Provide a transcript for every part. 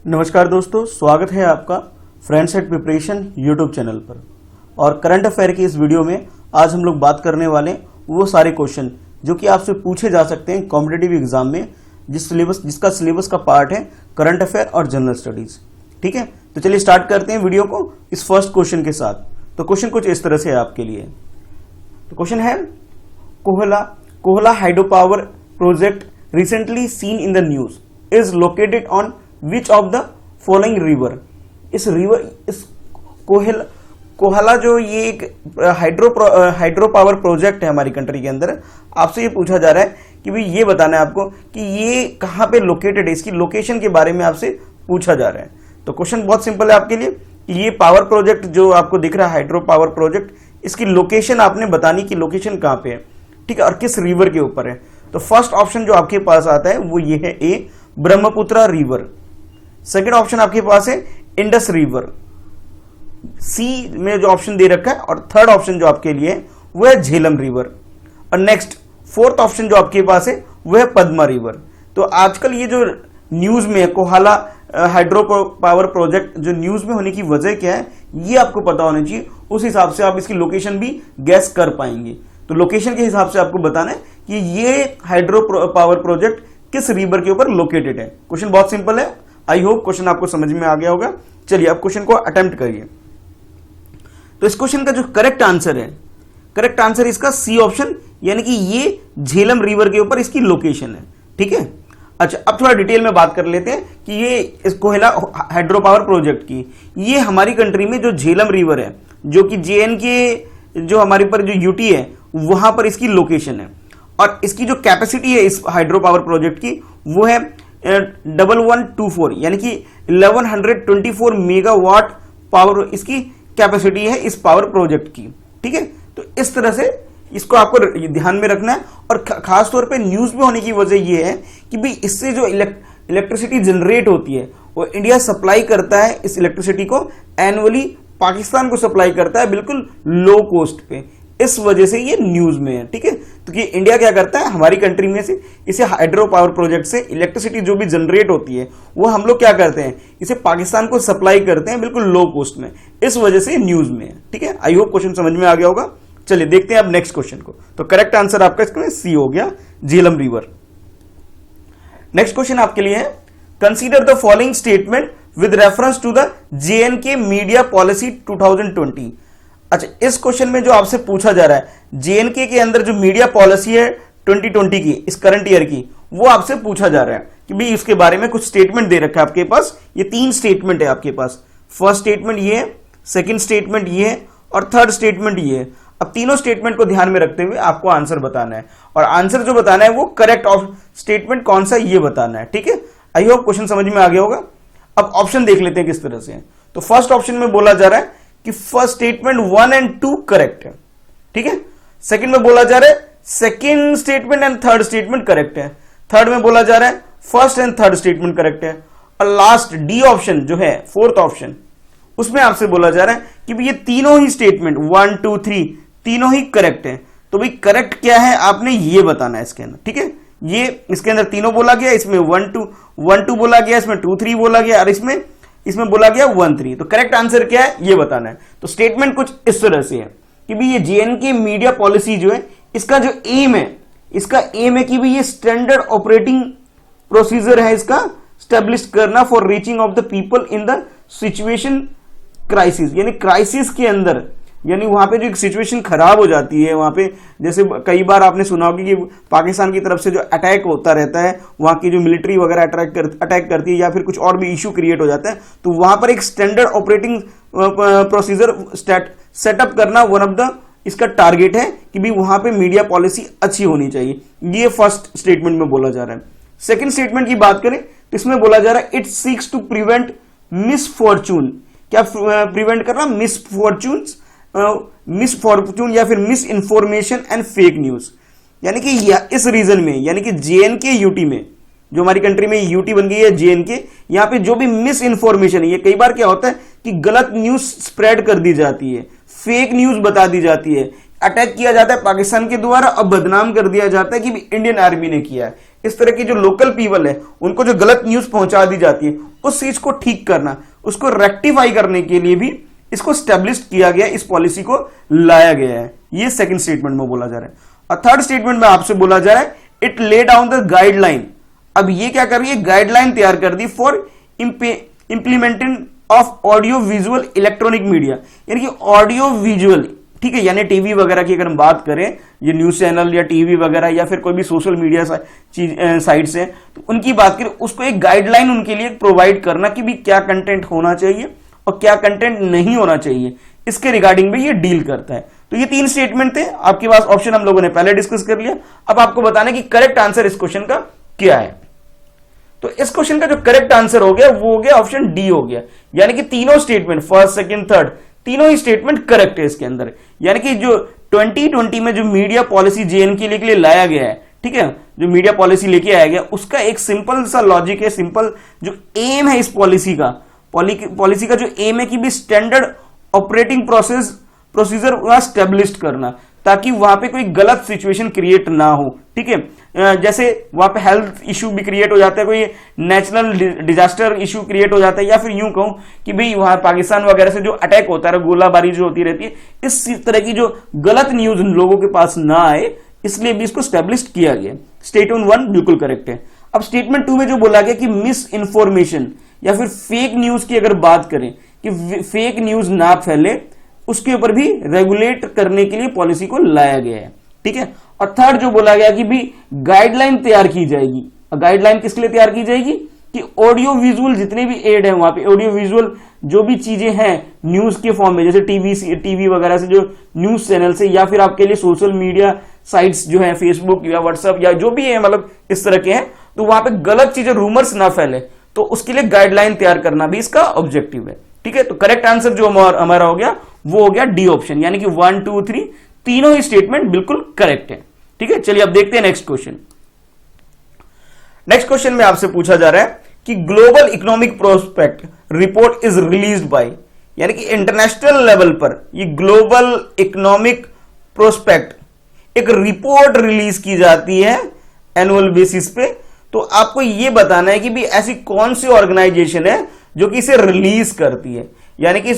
नमस्कार दोस्तों, स्वागत है आपका friends at preparation YouTube channel पर। और करंट अफेयर की इस वीडियो में आज हम लोग बात करने वाले वो सारे क्वेश्चन जो कि आपसे पूछे जा सकते हैं कॉम्पिटिटिव एग्जाम में, जिसका सिलेबस का पार्ट है करंट अफेयर और जनरल स्टडीज। ठीक है, तो चलिए स्टार्ट करते हैं वीडियो को इस फर्स्ट क्वेश्चन के साथ। तो क्वेश्चन कुछ इस तरह से है आपके लिए। तो क्वेश्चन है, Kohala hydro power project recently seen in the news is located on which of the following river. इस कोहला जो ये एक हाइड्रो पावर प्रोजेक्ट है हमारी कंट्री के अंदर, आपसे ये पूछा जा रहा है कि भाई ये बताना है आपको कि ये कहाँ पे लोकेटेड है, इसकी लोकेशन के बारे में आपसे पूछा जा रहा है। तो क्वेश्चन बहुत सिंपल है आपके लिए कि ये पावर प्रोजेक्ट जो आपको दिख रहा है हाइड्रो पावर प्रोजेक्ट, इसकी लोकेशन आपने बतानी कि लोकेशन कहाँ पे है, ठीक है, और किस रिवर के ऊपर है। तो फर्स्ट ऑप्शन जो आपके पास आता है वो ये है ए, ब्रह्मपुत्र रिवर। सेकेंड ऑप्शन आपके पास है इंडस रिवर, सी में जो ऑप्शन दे रखा है, और थर्ड ऑप्शन जो आपके लिए है वो है झेलम रिवर। और नेक्स्ट फोर्थ ऑप्शन जो आपके पास है वो है पद्मा रिवर। तो आजकल ये जो न्यूज में है कोहला हाइड्रो पावर प्रोजेक्ट, जो न्यूज में होने की वजह क्या है ये आपको पता होना चाहिए। उस हिसाब से आप इसकी लोकेशन भी गैस कर पाएंगे। तो लोकेशन के हिसाब से आपको बताना है कि ये हाइड्रो पावर प्रोजेक्ट किस रिवर के ऊपर लोकेटेड है। क्वेश्चन बहुत सिंपल है। आई होप क्वेश्चन आपको समझ में आ गया होगा। चलिए अब क्वेश्चन को अटेम्प्ट करिए। तो इस क्वेश्चन का जो करेक्ट आंसर इसका सी ऑप्शन, यानी कि ये झेलम रिवर के ऊपर इसकी लोकेशन है। ठीक है, अच्छा अब थोड़ा डिटेल में बात कर लेते हैं कि ये इस कोयला हाइड्रो पावर प्रोजेक्ट की, ये हमारी कंट्री में जो झेलम रिवर है, जो कि JNK जो हमारे पर जो यूटी है वहां पर इसकी लोकेशन है। और इसकी जो कैपेसिटी है इस हाइड्रो पावर प्रोजेक्ट की वो है 1124, यानी कि 1124 मेगावाट पावर इसकी कैपेसिटी है इस पावर प्रोजेक्ट की। ठीक है, तो इस तरह से इसको आपको ध्यान में रखना है। और खास तौर पे न्यूज में होने की वजह यह है कि भाई इससे जो इलेक्ट्रिसिटी जनरेट होती है वो इंडिया सप्लाई करता है, इस इलेक्ट्रिसिटी को एनुअली पाकिस्तान को सप्लाई करता है बिल्कुल लो कॉस्ट पे। इस वजह से ये न्यूज में है। ठीक है, तो कि इंडिया क्या करता है हमारी कंट्री में से इसे हाइड्रो पावर प्रोजेक्ट से इलेक्ट्रिसिटी जो भी जनरेट होती है वो हम लोग क्या करते हैं, इसे पाकिस्तान को सप्लाई करते हैं बिल्कुल लो कॉस्ट में। इस वजह से न्यूज में है। ठीक है, आई होप क्वेश्चन समझ में आ गया होगा। चलिए देखते हैं अब नेक्स्ट क्वेश्चन को। तो करेक्ट आंसर आपका इसमें सी हो गया, झेलम रिवर। नेक्स्ट क्वेश्चन आपके लिए है, consider the following statement with reference to the JNK media policy 2020। अच्छा, इस क्वेश्चन में जो आपसे पूछा जा रहा है JNK के अंदर जो मीडिया पॉलिसी है 2020 की, इस करंट ईयर की, वो आपसे पूछा जा रहा है कि भाई इसके बारे में कुछ स्टेटमेंट दे रखा है आपके पास। ये 3 स्टेटमेंट है आपके पास। फर्स्ट स्टेटमेंट ये है, सेकंड स्टेटमेंट ये है, और थर्ड स्टेटमेंट ये है। अब तीनों स्टेटमेंट को ध्यान में रखते हुए आपको आंसर बताना है, और आंसर जो बताना है वो करेक्ट स्टेटमेंट कौन सा ये बताना है। ठीक है, आई होप क्वेश्चन समझ में आ गया होगा। अब ऑप्शन देख लेते हैं किस तरह से। तो फर्स्ट ऑप्शन में बोला जा रहा है कि फर्स्ट स्टेटमेंट 1 और 2 करेक्ट है। ठीक है, सेकंड में बोला जा रहा है second statement and third statement correct है। थर्ड में बोला जा रहा है first and third statement correct है। और लास्ट डी ऑप्शन जो है, फोर्थ ऑप्शन, उसमें आपसे बोला जा रहा है कि ये तीनों ही स्टेटमेंट 1, 2, 3 तीनों ही करेक्ट है। तो भाई करेक्ट क्या है आपने ये बताना है इसके अंदर। ठीक है, ये इसके अंदर तीनों बोला गया, इसमें 1, 2 बोला गया, इसमें 2, 3 बोला गया, और इसमें बोला गया 1, 3। तो करेक्ट आंसर क्या है ये बताना है। तो स्टेटमेंट कुछ इस तरह से है कि भाई ये JNK मीडिया पॉलिसी जो है, इसका जो एम है कि भाई ये स्टैंडर्ड ऑपरेटिंग प्रोसीजर है इसका स्टैब्लिश करना for reaching of the people in the situation crisis, यानी क्राइसिस के अंदर, यानी वहां पे जो एक सिचुएशन खराब हो जाती है वहां पे, जैसे कई बार आपने सुना होगा कि पाकिस्तान की तरफ से जो अटैक होता रहता है, वहां की जो मिलिट्री वगैरह अटैक करती है, या फिर कुछ और भी इशू क्रिएट हो जाता है, तो वहां पर एक स्टैंडर्ड ऑपरेटिंग प्रोसीजर सेटअप करना वन ऑफ द इसका टारगेट है कि भी वहां पे मीडिया पॉलिसी अच्छी होनी चाहिए। ये फर्स्ट स्टेटमेंट में बोला जा रहा है। सेकेंड स्टेटमेंट की बात करें तो इसमें बोला जा रहा है it seeks to prevent misfortune. क्या प्रिवेंट करना? मिसफॉर्चून या फिर misinformation and fake news. यानी कि इस रीजन में, यानी कि JNK यूटी में, जो हमारी कंट्री में यूटी बन गई है JNK, यहां पे जो भी मिस इंफॉर्मेशन है, ये कई बार क्या होता है कि गलत न्यूज स्प्रेड कर दी जाती है, फेक न्यूज बता दी जाती है, अटैक किया जाता है पाकिस्तान के द्वारा, अब बदनाम कर दिया जाता है कि इंडियन आर्मी ने किया है। इस तरह की जो लोकल पीपल है उनको जो गलत न्यूज पहुंचा दी जाती है उस चीज को ठीक करना, उसको रेक्टिफाई करने के लिए भी इसको स्टैब्लिश किया गया, इस पॉलिसी को लाया गया है। ये सेकंड स्टेटमेंट में बोला जा रहा है। और थर्ड स्टेटमेंट में आपसे बोला जा रहा है it lay down the guideline. अब ये क्या कर रही है, गाइडलाइन तैयार कर दी for implementing of audio visual electronic media, यानी कि ऑडियो विजुअल, ठीक है, यानी टीवी वगैरह की अगर हम बात करें, ये न्यूज चैनल या टीवी वगैरह या फिर कोई भी सोशल मीडिया साइट्स है, तो उनकी बात करें, उसको एक गाइडलाइन उनके लिए प्रोवाइड करना कि भी क्या कंटेंट होना चाहिए और क्या कंटेंट नहीं होना चाहिए, इसके रिगार्डिंग भी ये डील करता है। तो ये 3 स्टेटमेंट थे आपके पास, ऑप्शन हम लोगों ने पहले डिस्कस कर लिया। अब आपको बताना कि करेक्ट आंसर इस क्वेश्चन का क्या है। तो इस क्वेश्चन का जो करेक्ट आंसर हो गया वो हो गया ऑप्शन डी हो गया, यानी कि तीनों स्टेटमेंट, फर्स्ट सेकंड थर्ड, तीनों ही स्टेटमेंट करेक्ट है इसके अंदर। यानी कि जो 2020 में जो मीडिया पॉलिसी जेएनके के लिए लाया गया है, ठीक है, जो मीडिया पॉलिसी लेके आया गया, उसका एक सिंपल सा लॉजिक है, सिंपल जो एम है इस पॉलिसी का जो एम है कि भी स्टैंडर्ड ऑपरेटिंग प्रोसीजर स्टैब्लिश करना, ताकि वहां पे कोई गलत सिचुएशन क्रिएट ना हो, ठीक है। जैसे वहां पे हेल्थ इशू भी क्रिएट हो जाता है, कोई नेशनल डिजास्टर इशू क्रिएट हो जाता है, या फिर यूं कहूं कि भाई वहां पाकिस्तान वगैरह से जो अटैक होता है, गोलाबारी जो होती रहती है, इस तरह की जो गलत न्यूज लोगों के पास ना आए, इसलिए भी इसको स्टैब्लिश किया गया। स्टेटमेंट 1 बिल्कुल करेक्ट है। अब स्टेटमेंट 2 में जो बोला गया कि मिस इंफॉर्मेशन या फिर फेक न्यूज की अगर बात करें कि फेक न्यूज ना फैले, उसके ऊपर भी रेगुलेट करने के लिए पॉलिसी को लाया गया है, ठीक है। और थर्ड जो बोला गया कि भी गाइडलाइन तैयार की जाएगी। गाइडलाइन किसके लिए तैयार की जाएगी कि ऑडियो विजुअल जितने भी एड है, वहां पे ऑडियो विजुअल जो भी चीजें हैं न्यूज के फॉर्म में, जैसे टीवी वगैरह से जो न्यूज चैनल से, या फिर आपके लिए सोशल मीडिया साइट्स जो है फेसबुक या व्हाट्सएप या जो भी है, मतलब इस तरह के हैं, तो वहां पे गलत चीजें, रूमर्स ना फैले, तो उसके लिए गाइडलाइन तैयार करना भी इसका ऑब्जेक्टिव है, ठीक है। तो करेक्ट आंसर जो हमारा हो गया वो हो गया डी ऑप्शन, यानी कि 1 2 3 तीनों ही स्टेटमेंट बिल्कुल करेक्ट है, ठीक है। चलिए अब देखते हैं नेक्स्ट क्वेश्चन। नेक्स्ट क्वेश्चन में आपसे पूछा जा रहा है कि global economic prospect report is released by, यानी कि इंटरनेशनल लेवल पर ये ग्लोबल इकोनॉमिक प्रोस्पेक्ट एक रिपोर्ट रिलीज की जाती है एनुअल बेसिस पे। तो आपको यह बताना है कि भी ऐसी कौन सी ऑर्गेनाइजेशन है जो कि इसे रिलीज करती है, यानी कि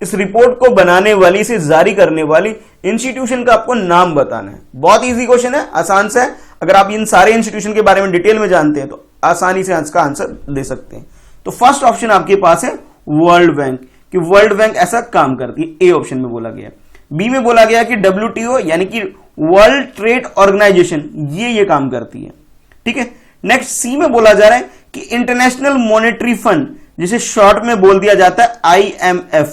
इस रिपोर्ट को बनाने वाली, इसे जारी करने वाली इंस्टीट्यूशन का आपको नाम बताना है। बहुत इजी क्वेश्चन है, आसान सा है। अगर आप इन सारे इंस्टीट्यूशन के बारे में डिटेल में जानते हैं तो आसानी से इसका आंसर दे सकते हैं। तो फर्स्ट ऑप्शन आपके पास है वर्ल्ड बैंक, कि वर्ल्ड बैंक ऐसा काम करती है, ए ऑप्शन में बोला गया। बी में बोला गया कि WTO यानी कि वर्ल्ड ट्रेड ऑर्गेनाइजेशन, ये काम करती है, ठीक है। नेक्स्ट सी में बोला जा रहा है कि इंटरनेशनल मॉनेटरी फंड, जिसे शॉर्ट में बोल दिया जाता है IMF,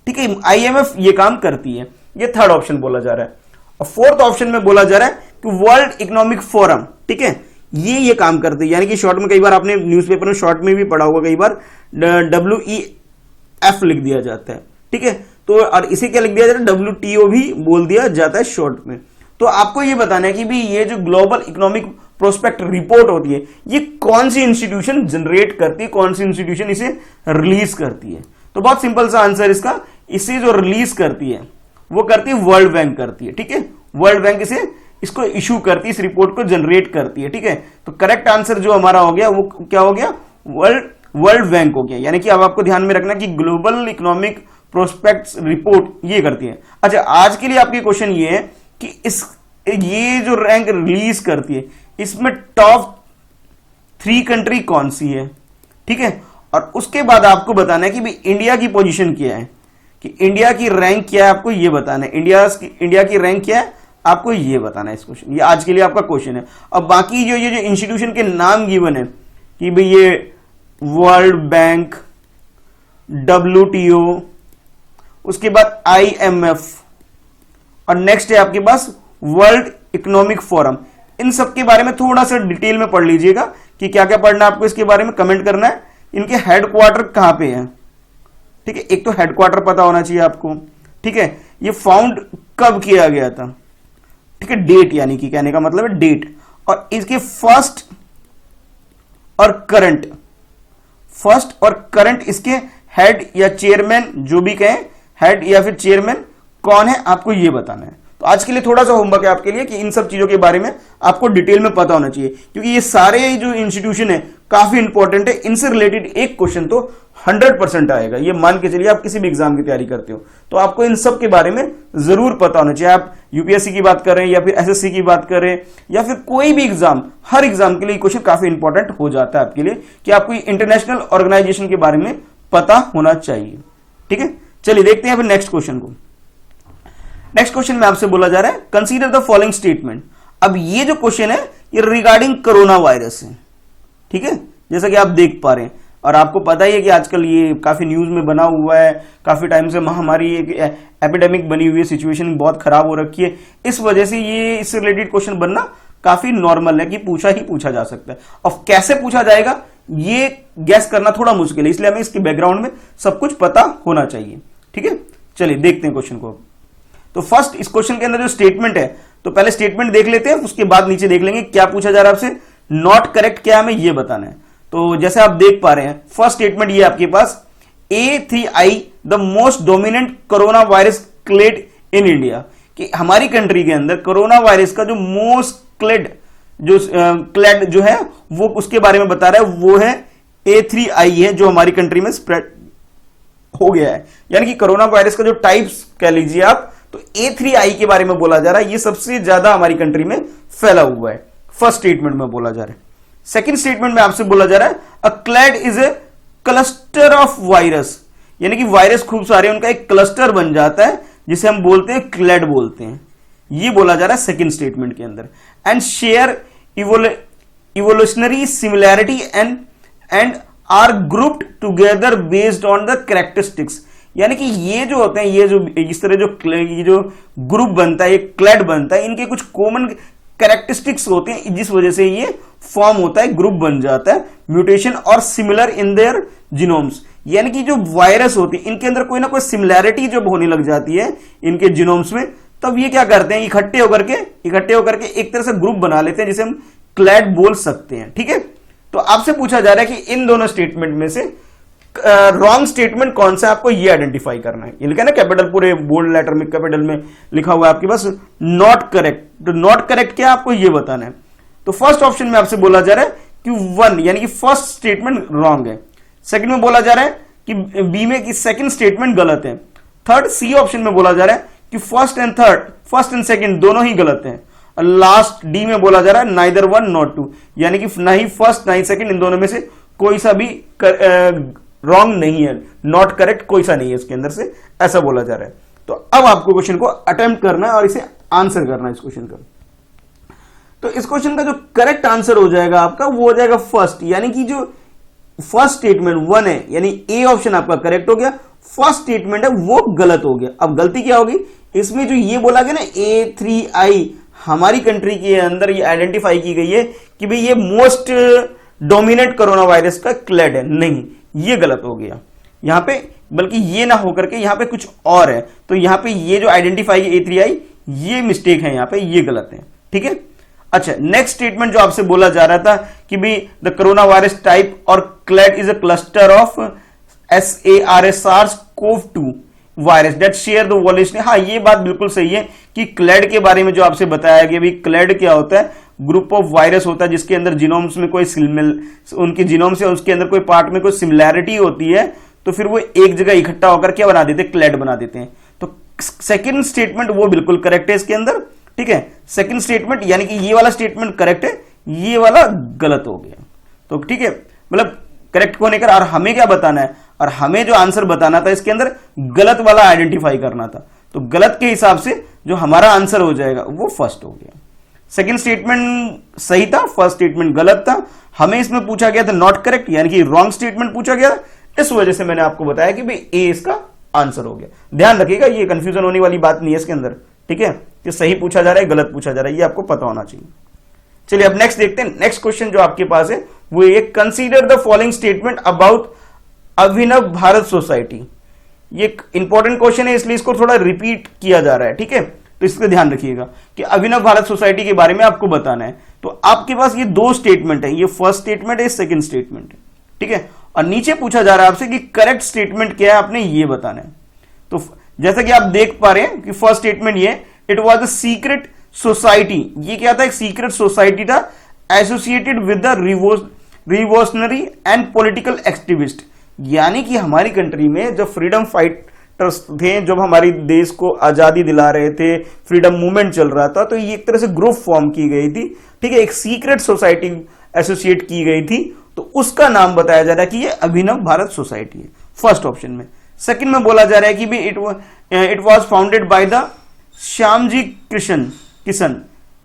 ठीक है, IMF ये काम करती है, ये थर्ड ऑप्शन बोला जा रहा है। और फोर्थ ऑप्शन में बोला जा रहा है कि वर्ल्ड इकोनॉमिक फोरम, ठीक है, ये काम करती है, यानी कि शॉर्ट में, कई बार आपने न्यूज़पेपर में शॉर्ट में भी पढ़ा होगा, कई बार WEF लिख दिया जाता है, ठीक है। तो और इसे क्या लिख दिया जाता है, WTO भी बोल दिया जाता है शॉर्ट में। तो आपको ये बताना है कि भी ये जो ग्लोबल इकोनॉमिक प्रोस्पेक्ट रिपोर्ट होती है, ये कौन सी इंस्टीट्यूशन जनरेट करती है, कौन सी इंस्टीट्यूशन इसे रिलीज करती है। तो बहुत सिंपल सा आंसर इसका, इसे जो रिलीज करती है वो करती है वर्ल्ड बैंक करती है, ठीक है। वर्ल्ड बैंक इसको इशू करती है, इस रिपोर्ट को जनरेट करती है, ठीक है। तो करेक्ट आंसर जो हमारा हो गया वो क्या हो गया, वर्ल्ड बैंक हो गया। यानी कि अब आपको ध्यान में रखना कि ग्लोबल इकोनॉमिक प्रोस्पेक्ट्स रिपोर्ट ये करती है। अच्छा, आज के लिए आपके क्वेश्चन ये है कि ये जो रैंक रिलीज करती है, इसमें टॉप 3 कंट्री कौन सी है, ठीक है। और उसके बाद आपको बताना है कि भी इंडिया की पोजीशन क्या है, कि इंडिया की रैंक क्या है, आपको ये बताना है। इंडिया की रैंक क्या है आपको ये बताना है इस क्वेश्चन, ये आज के लिए आपका क्वेश्चन है। अब बाकी जो ये जो इंस्टीट्यूशन के नाम गिवन है कि भाई ये वर्ल्ड बैंक, WTO, उसके बाद IMF, और नेक्स्ट है आपके पास वर्ल्ड इकोनॉमिक फोरम। इन सब के बारे में थोड़ा सा डिटेल में पढ़ लीजिएगा कि क्या क्या पढ़ना है आपको, इसके बारे में कमेंट करना है। इनके हेडक्वार्टर कहां पे है, ठीक है, एक तो हेडक्वार्टर पता होना चाहिए आपको, ठीक है। ये फाउंड कब किया गया था, ठीक है, डेट, यानी कि कहने का मतलब है डेट, और इसके फर्स्ट और करंट इसके हेड या चेयरमैन, जो भी कहें, हेड या फिर चेयरमैन कौन है, आपको ये बताना है। तो आज के लिए थोड़ा सा होमवर्क है आपके लिए कि इन सब चीजों के बारे में आपको डिटेल में पता होना चाहिए, क्योंकि ये सारे जो इंस्टीट्यूशन है काफी इंपॉर्टेंट है, इनसे रिलेटेड एक क्वेश्चन तो 100% आएगा। ये मान के चलिए आप किसी भी एग्जाम की तैयारी करते हो तो आपको इन सब के बारे में जरूर पता होना चाहिए। आप यूपीएससी की बात करें या फिर एसएससी की बात करें या फिर कोई भी एग्जाम, हर एग्जाम के लिए क्वेश्चन काफी इंपॉर्टेंट हो जाता है आपके लिए कि आपको इंटरनेशनल ऑर्गेनाइजेशन के बारे में पता होना चाहिए। ठीक है, चलिए देखते हैं फिर नेक्स्ट क्वेश्चन को। नेक्स्ट क्वेश्चन में आपसे बोला जा रहा है कंसीडर द फॉलोइंग स्टेटमेंट। अब ये जो क्वेश्चन है ये रिगार्डिंग कोरोना वायरस है। ठीक है, जैसा कि आप देख पा रहे हैं और आपको पता ही है कि आजकल ये काफी न्यूज में बना हुआ है, काफी टाइम से महामारी एक एपिडेमिक बनी हुई है, सिचुएशन बहुत खराब हो रखी है, इस वजह से ये इससे रिलेटेड क्वेश्चन बनना काफी नॉर्मल है कि पूछा ही पूछा जा सकता है। और कैसे पूछा जाएगा ये गैस करना थोड़ा मुश्किल है, इसलिए हमें इसके बैकग्राउंड में सब कुछ पता होना चाहिए। ठीक है, चलिए देखते हैं क्वेश्चन को। तो फर्स्ट इस क्वेश्चन के अंदर जो स्टेटमेंट है, तो पहले स्टेटमेंट देख लेते हैं, उसके बाद नीचे देख लेंगे क्या पूछा जा रहा है आपसे। नॉट करेक्ट क्या हमें ये बताना है। तो जैसे आप देख पा रहे हैं फर्स्ट स्टेटमेंट ये आपके पास A3I the most dominant coronavirus clade in India, कि हमारी कंट्री के अंदर कोरोना वायरस का जो मोस्ट क्लेड जो है वो उसके बारे में बता रहा है, वो है A3I है जो हमारी कंट्री में स्प्रेड हो गया है। यानी कि कोरोना वायरस का जो टाइप्स कह लीजिए आप, तो A3I के बारे में बोला जा रहा है, ये सबसे ज्यादा हमारी कंट्री में फैला हुआ है। फर्स्ट स्टेटमेंट में बोला जा रहा है। सेकंड स्टेटमेंट में आपसे बोला जा रहा है a clade is a cluster of virus, यानी कि वायरस खूब सारे उनका एक क्लस्टर बन जाता है जिसे हम बोलते हैं क्लैड बोलते हैं, ये बोला जा रहा है सेकंड स्टेटमेंट के अंदर। And share evolutionary similarity and are grouped together based on the characteristics, यानी कि ये जो होते हैं, ये जो इस तरह जो ग्रुप बनता है, ये क्लैड बनता है, इनके कुछ कॉमन कैरेक्टरिस्टिक्स होते हैं, जिस वजह से ये फॉर्म होता है, ग्रुप बन जाता है, म्यूटेशन और सिमिलर इन देयर जीनोम्स, यानी कि जो वायरस होते हैं इनके अंदर कोई ना कोई सिमिलैरिटी जब होने लग जाती है इनके जीनोम्स में, तब ये क्या करते हैं, इकट्ठे होकर के एक तरह से ग्रुप बना लेते हैं जिसे हम क्लैड बोल सकते हैं। ठीक है, तो आपसे पूछा जा रहा है कि इन दोनों स्टेटमेंट में से रॉन्ग स्टेटमेंट कौन सा, आपको ये आइडेंटिफाई करना है। ये लिखा है ना कैपिटल, पूरे बोल्ड लेटर में कैपिटल में लिखा हुआ है आपके पास नॉट करेक्ट। तो नॉट करेक्ट क्या आपको ये बताना है। तो फर्स्ट ऑप्शन में आपसे बोला जा रहा है कि 1 यानी कि फर्स्ट स्टेटमेंट रॉन्ग है। सेकंड में बोला जा रहा है कि बी में कि सेकंड स्टेटमेंट गलत है। थर्ड सी ऑप्शन में बोला जा रहा है कि फर्स्ट एंड सेकंड दोनों ही गलत हैं। लास्ट डी में बोला जा रहा है नाइदर 1 नॉट 2, यानी कि ना ही फर्स्ट ना ही सेकंड, इन दोनों में से कोई सा भी रॉन्ग नहीं है, नॉट करेक्ट कोई सा नहीं है इसके अंदर से, ऐसा बोला जा रहा है। तो अब आपको क्वेश्चन को अटेम्प्ट करना है और इसे आंसर करना है इस क्वेश्चन का। तो इस क्वेश्चन का जो करेक्ट आंसर हो जाएगा आपका वो हो जाएगा फर्स्ट, यानी कि जो फर्स्ट स्टेटमेंट 1 है, यानी ए ऑप्शन आपका करेक्ट हो गया, फर्स्ट स्टेटमेंट है वो गलत हो गया। अब गलती क्या होगी इसमें, जो ये बोला गया ना A3I, हमारी कंट्री के अंदर ये आइडेंटिफाई की गई है कि भाई ये मोस्ट डोमिनेंट कोरोना वायरस का क्लैड है, नहीं, ये गलत हो गया यहां पे, बल्कि ये ना होकर के यहां पे कुछ और है। तो यहां पे ये जो आइडेंटिफाई A3I, ये मिस्टेक है, यहां पे ये गलत है। ठीक है, अच्छा नेक्स्ट स्टेटमेंट जो आपसे बोला जा रहा था कि भी द कोरोना वायरस टाइप और clad is a cluster of SARS-CoV-2 virus that share the violation. हाँ, ये बात बिल्कुल सही है कि क्लैड के बारे में जो आपसे बताया गया, भी क्लैड क्या होता है, ग्रुप ऑफ वायरस होता है जिसके अंदर जीनोम्स में कोई उनके जीनोम से उसके अंदर कोई पार्ट में कोई सिमिलैरिटी होती है, तो फिर वो एक जगह इकट्ठा होकर क्या बना देते हैं, क्लैड बना देते हैं। तो सेकंड स्टेटमेंट वो बिल्कुल करेक्ट है इसके अंदर। ठीक है, सेकंड स्टेटमेंट यानी कि ये वाला स्टेटमेंट करेक्ट है, ये वाला गलत हो गया। तो ठीक है, मतलब करेक्ट होने का, और हमें क्या बताना है, और हमें जो आंसर बताना था इसके अंदर गलत वाला आइडेंटिफाई करना था। तो गलत के हिसाब से जो हमारा आंसर हो जाएगा वो फर्स्ट हो गया। सेकंड स्टेटमेंट सही था, फर्स्ट स्टेटमेंट गलत था। हमें इसमें पूछा गया था नॉट करेक्ट, यानी कि रॉन्ग स्टेटमेंट पूछा गया, इस वजह से मैंने आपको बताया कि भाई ए इसका आंसर हो गया। ध्यान रखिएगा, ये कंफ्यूजन होने वाली बात नहीं है इसके अंदर। ठीक है, कि सही पूछा जा रहा है गलत पूछा जा रहा है, ये आपको पता होना चाहिए। चलिए अब नेक्स्ट देखते हैं। नेक्स्ट क्वेश्चन जो आपके पास है वो ये, consider the following statement about Abhinav Bharat society. ये इंपॉर्टेंट क्वेश्चन है इसलिए इसको थोड़ा रिपीट किया जा रहा है। ठीक है, तो इसका ध्यान रखिएगा कि अभिनव भारत सोसाइटी के बारे में आपको बताना है। तो आपके पास ये 2 स्टेटमेंट है, ये फर्स्ट स्टेटमेंट है, सेकंड स्टेटमेंट है। ठीक है, और नीचे पूछा जा रहा है आपसे कि करेक्ट स्टेटमेंट क्या है, आपने ये बताना है। तो जैसा कि आप देख पा रहे हैं कि फर्स्ट स्टेटमेंट ये, it was the secret society, ये क्या था, एक सीक्रेट सोसाइटी था associated with the revolutionary and political activist. यानी कि हमारी कंट्री में जो फ्रीडम फाइटर्स थे, जब हमारे देश को आजादी दिला रहे थे, फ्रीडम मूवमेंट चल रहा था, तो ये एक तरह से ग्रुप फॉर्म की गई थी, ठीक है, एक सीक्रेट सोसाइटी एसोसिएट की गई थी, तो उसका नाम बताया जा रहा है कि ये अभिनव भारत सोसाइटी है, फर्स्ट ऑप्शन में। सेकंड में बोला जा रहा है कि भी it was founded by the Shyamji Kishan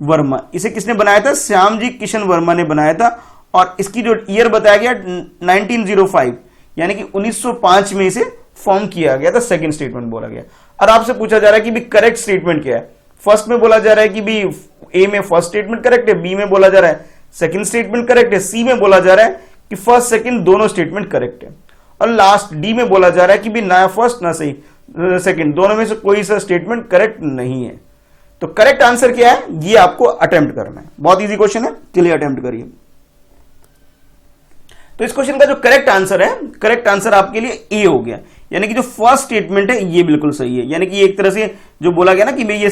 Verma. इसे किसने बनाया था, श्यामजी किशन वर्मा ने बनाया था, और इसकी जो ईयर बताया गया 1905, यानी कि 1905 में इसे फॉर्म किया गया था, सेकंड स्टेटमेंट बोला गया। और आपसे पूछा जा रहा है कि भी करेक्ट स्टेटमेंट क्या है। फर्स्ट में बोला जा रहा है कि भी ए में फर्स्ट स्टेटमेंट करेक्ट है, बी में बोला जा रहा है सेकंड स्टेटमेंट करेक्ट है, सी में बोला जा रहा है कि फर्स्ट सेकंड दोनों स्टेटमेंट करेक्ट है, और लास्ट डी में बोला जा रहा है कि भी ना फर्स्ट ना सही सेकंड, दोनों में से कोई सा स्टेटमेंट करेक्ट नहीं है। तो करेक्ट आंसर क्या है, ये आपको अटेम्प्ट करना है। बहुत इजी क्वेश्चन है, चलिए अटेम्प्ट करिए। तो इस क्वेश्चन का जो करेक्ट आंसर है, करेक्ट आंसर आपके लिए ए हो गया, यानी कि जो फर्स्ट स्टेटमेंट है ये बिल्कुल सही है। यानी कि एक तरह से जो बोला गया ना कि भाई ये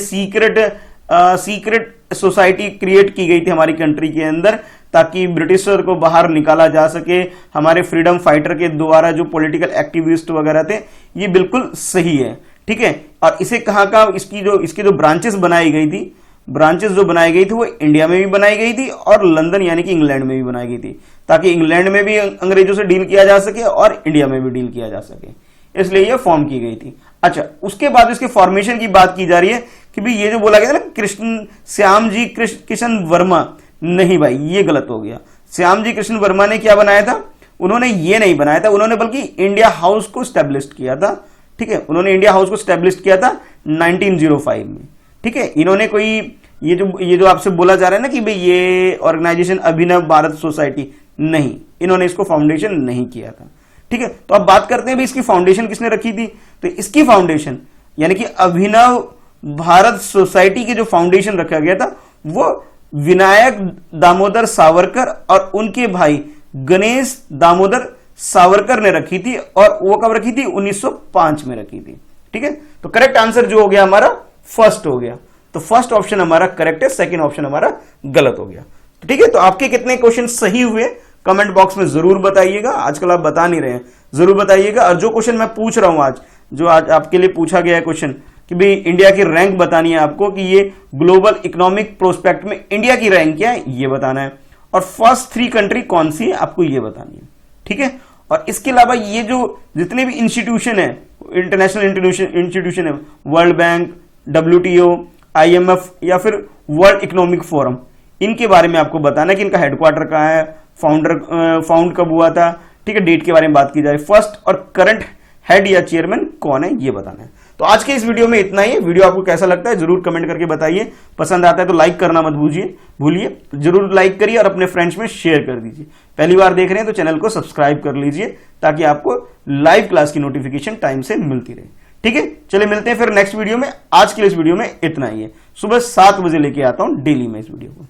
सीक्रेट सोसाइटी क्रिएट की गई थी हमारी कंट्री के अंदर, ताकि ब्रिटिशर को बाहर निकाला जा सके, हमारे फ्रीडम फाइटर के द्वारा जो पॉलिटिकल एक्टिविस्ट वगैरह थे, ये बिल्कुल सही है, ठीक है। और इसे कहाँ इसकी जो ब्रांचेस बनाई गई थी, ब्रांचेस जो बनाई गई थी वो इंडिया में भी बनाई गई थी और लंदन यानी कि इंग्लैंड में भी बनाई गई थी, ताकि इंग्लैंड में भी अंग्रेजों से डील किया जा सके और इंडिया में भी डील किया जा सके, इसलिए ये फॉर्म की गई थी। अच्छा, उसके बाद इसके फॉर्मेशन की बात की जा रही है कि भाई ये जो बोला गया ना श्यामजी किशन वर्मा, नहीं भाई ये गलत हो गया। श्यामजी कृष्ण वर्मा ने क्या बनाया था, उन्होंने ये नहीं बनाया था, उन्होंने बल्कि इंडिया हाउस को स्टैब्लिश किया था, ठीक है, उन्होंने इंडिया हाउस को स्टैब्लिश किया था 1905 में, ठीक है। इन्होंने कोई ये जो आपसे बोला जा रहा है ना कि भाई ये ऑर्गेनाइजेशन अभिनव भारत सोसाइटी, नहीं, इन्होंने इसको फाउंडेशन नहीं किया था, ठीक है। तो अब बात करते हैं भाई इसकी फाउंडेशन किसने रखी थी। तो इसकी फाउंडेशन यानी कि अभिनव भारत सोसाइटी की जो फाउंडेशन रखा गया था वो विनायक दामोदर सावरकर और उनके भाई गणेश दामोदर सावरकर ने रखी थी, और वो कब रखी थी, 1905 में रखी थी, ठीक है। तो करेक्ट आंसर जो हो गया हमारा फर्स्ट हो गया, तो फर्स्ट ऑप्शन हमारा करेक्ट है, सेकंड ऑप्शन हमारा गलत हो गया, ठीक है। तो आपके कितने क्वेश्चन सही हुए कमेंट बॉक्स में जरूर बताइएगा, आजकल आप बता नहीं रहे हैं, जरूर बताइएगा। और जो क्वेश्चन मैं पूछ रहा हूं आज आपके लिए पूछा गया है क्वेश्चन कि भाई इंडिया की रैंक बतानी है आपको, कि ये ग्लोबल इकोनॉमिक प्रोस्पेक्ट में इंडिया की रैंक क्या है ये बताना है, और फर्स्ट 3 कंट्री कौन सी है आपको ये बतानी है, ठीक है। और इसके अलावा ये जो जितने भी इंस्टीट्यूशन है, इंटरनेशनल इंस्टीट्यूशन है, वर्ल्ड बैंक, WTO, IMF या फिर वर्ल्ड इकोनॉमिक फोरम, इनके बारे में आपको बताना है कि इनका हेडक्वार्टर कहाँ है, फाउंड कब हुआ था, ठीक है, डेट के बारे में बात की जाए, फर्स्ट और करंट हेड या चेयरमैन कौन है ये बताना है। तो आज के इस वीडियो में इतना ही। वीडियो आपको कैसा लगता है जरूर कमेंट करके बताइए, पसंद आता है तो लाइक करना मत भूलिए, जरूर लाइक करिए और अपने फ्रेंड्स में शेयर कर दीजिए। पहली बार देख रहे हैं तो चैनल को सब्सक्राइब कर लीजिए, ताकि आपको लाइव क्लास की नोटिफिकेशन टाइम से मिलती रहे, ठीक है। चलिए मिलते हैं फिर नेक्स्ट वीडियो में। आज के लिए इस वीडियो में इतना ही है। सुबह 7 बजे लेके आता हूं डेली में इस वीडियो को।